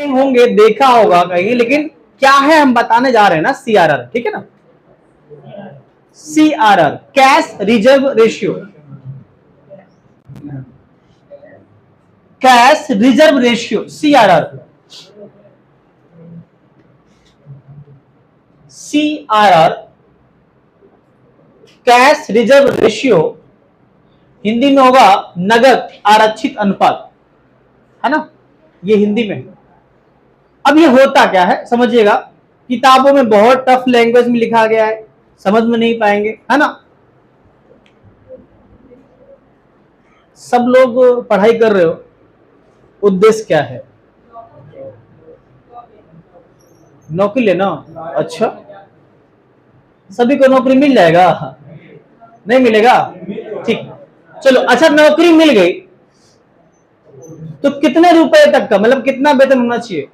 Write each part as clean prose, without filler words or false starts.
होंगे, देखा होगा कहीं, लेकिन क्या है हम बताने जा रहे हैं ना, सीआरआर, ठीक है ना। CRR cash reserve ratio, cash reserve ratio, CRR. CRR cash reserve ratio Hindi में होगा नगद आरक्षित अनुपात, है ना, ये हिंदी में। अब ये होता क्या है समझिएगा, किताबों में बहुत टफ लैंग्वेज में लिखा गया है, समझ में नहीं पाएंगे, है ना। सब लोग पढ़ाई कर रहे हो, उद्देश्य क्या है? नौकरी लेना। अच्छा, सभी को नौकरी मिल जाएगा? नहीं मिलेगा, ठीक, चलो। अच्छा, नौकरी मिल गई तो कितने रुपए तक का, मतलब कितना वेतन होना चाहिए?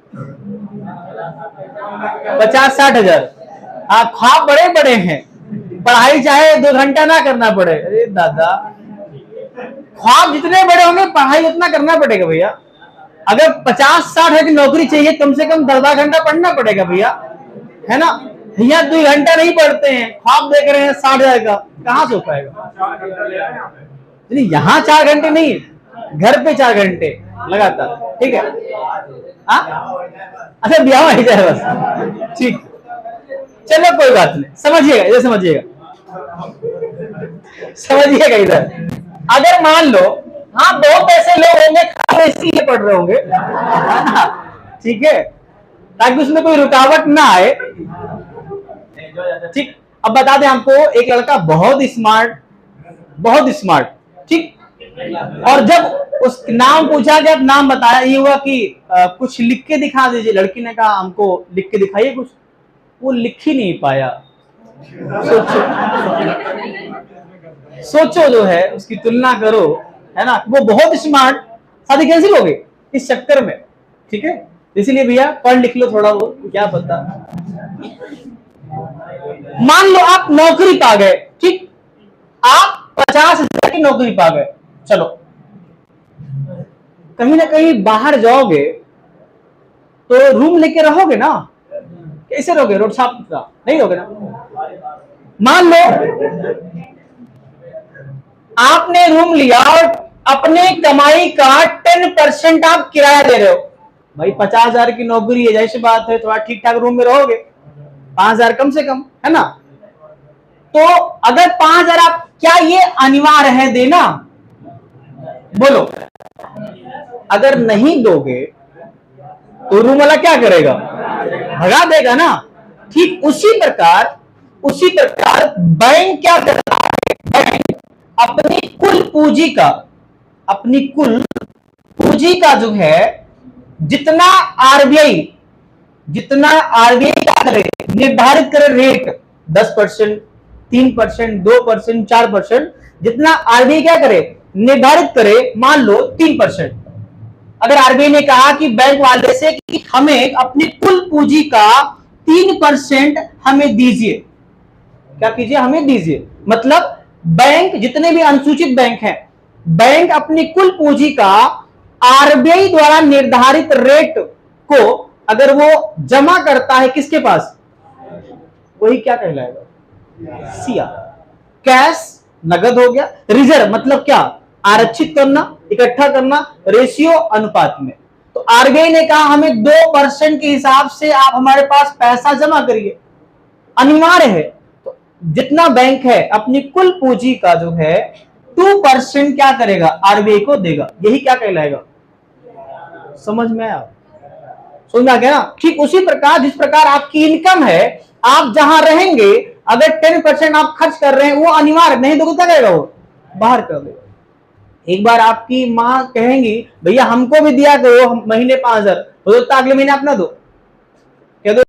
50-60 हजार। हाँ, ख्वाब बड़े बड़े हैं, पढ़ाई चाहे 2 घंटा ना करना पड़े। अरे दादा, ख्वाब जितने बड़े होंगे पढ़ाई उतना करना पड़ेगा भैया। अगर 50-60 हजार की नौकरी चाहिए, कम से कम 10 घंटा पढ़ना पड़ेगा भैया, है ना। भैया 2 घंटा नहीं पढ़ते हैं, ख्वाब देख रहे हैं 60 हजार का, कहां से हो पाएगा? यहाँ 4 घंटे नहीं, घर पे 4 घंटे लगातार, ठीक है। अच्छा, ब्याह हो जाए बस, ठीक, चलो कोई बात नहीं, समझिएगा इधर, समझिएगा इधर। अगर मान लो, हाँ, बहुत ऐसे लोग होंगे इसीलिए पढ़ रहे होंगे, ठीक है, ताकि उसमें कोई रुकावट ना आए, ठीक। अब बता दें आपको, एक लड़का बहुत स्मार्ट, ठीक, और जब उस नाम पूछा गया, नाम बताया, ये हुआ कि कुछ लिख के दिखा दीजिए। लड़की ने कहा हमको लिख के दिखाइए कुछ, वो लिख ही नहीं पाया। सोचो जो है उसकी तुलना करो, है ना, वो बहुत स्मार्ट, शादी कैंसिल हो गई इस चक्कर में, ठीक है। इसीलिए भैया पढ़ लिख लो थोड़ा बहुत, क्या पता। मान लो आप नौकरी पा गए, ठीक, आप 50 हजार की नौकरी पा गए, चलो, कहीं ना कहीं बाहर जाओगे तो रूम लेके रहोगे ना, कैसे रहोगे? रोड साफ सुथरा नहीं रहोगे ना। मान लो आपने रूम लिया और अपने कमाई का 10% आप किराया दे रहे हो, भाई 50 हजार की नौकरी है, जैसी बात है, थोड़ा ठीक ठाक रूम में रहोगे, 5 हजार कम से कम, है ना। तो अगर 5 हजार आप, क्या ये अनिवार्य है देना? बोलो, अगर नहीं दोगे तो रूम वाला क्या करेगा? भगा देगा ना। ठीक उसी प्रकार बैंक क्या करता है? बैंक अपनी कुल पूंजी का जो है, जितना आरबीआई क्या करे, निर्धारित करे रेट, 10%, 3%, 2%, 4%, जितना आरबीआई क्या करे, निर्धारित करे, मान लो 3%। अगर आरबीआई ने कहा कि बैंक वाले से कि हमें अपनी कुल पूंजी का 3% हमें दीजिए, क्या कीजिए? हमें दीजिए। मतलब बैंक, जितने भी अनुसूचित बैंक हैं, बैंक अपनी कुल पूंजी का आरबीआई द्वारा निर्धारित रेट को अगर वो जमा करता है किसके पास, वही क्या कहलाएगा? सीआर। कैश नगद हो गया, रिजर्व मतलब क्या? आरक्षित करना, इकट्ठा करना, रेशियो अनुपात में। तो आरबीआई ने कहा हमें 2% के हिसाब से आप हमारे पास पैसा जमा करिए, अनिवार्य है। तो जितना बैंक है अपनी कुल पूंजी का जो है 2% क्या करेगा? आरबीआई को देगा, यही क्या कहलाएगा? समझ में आया? समझ में आ गया ना? ठीक उसी प्रकार, जिस प्रकार आपकी इनकम है, आप जहां रहेंगे अगर 10% आप खर्च कर रहे हैं, वो अनिवार्य, नहीं तो क्या करेगा? वो बाहर कर देगा। एक बार आपकी माँ कहेंगी भैया हमको भी दिया करो महीने 5 हजार, हो सकता अगले महीने आप ना दो,